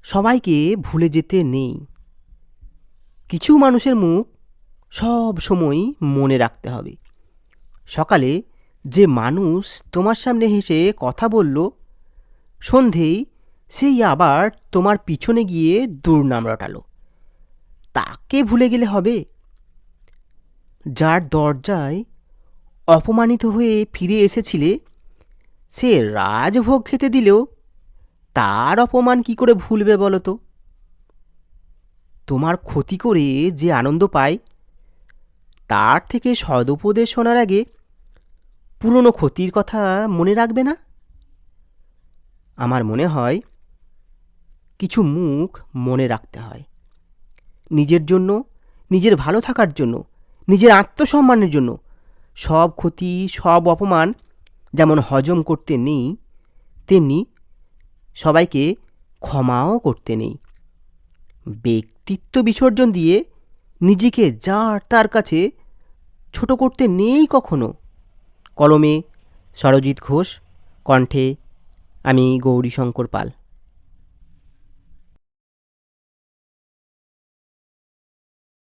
সবাইকে ভুলে যেতে নেই। কিছু মানুষের মুখ সব সময় মনে রাখতে হবে। সকালে যে মানুষ তোমার সামনে হেসে কথা বলল, সন্ধেই সেই আবার তোমার পিছনে গিয়ে দুর্নাম রটালো, তাকে ভুলে গেলে হবে? যার দরজায় অপমানিত হয়ে ফিরে এসেছিলে, সে রাজভোগ খেতে দিলেও তার অপমান কি করে ভুলবে বলো তো? তোমার ক্ষতি করে যে আনন্দ পায়, তার থেকে সদুপদেশ শোনার আগে পুরনো ক্ষতির কথা মনে রাখবে না? আমার মনে হয় কিছু মুখ মনে রাখতে হয়, নিজের জন্য, নিজের ভালো থাকার জন্য, নিজের আত্মসম্মানের জন্য। সব ক্ষতি, সব অপমান যেমন হজম করতে নেই, তেমনি সবাইকে ক্ষমাও করতে নেই। ব্যক্তিত্ব বিসর্জন দিয়ে নিজেকে যার তার কাছে ছোট করতে নেই কখনো। কলমে সরজিৎ ঘোষ, কণ্ঠে আমি গৌরীশঙ্কর পাল।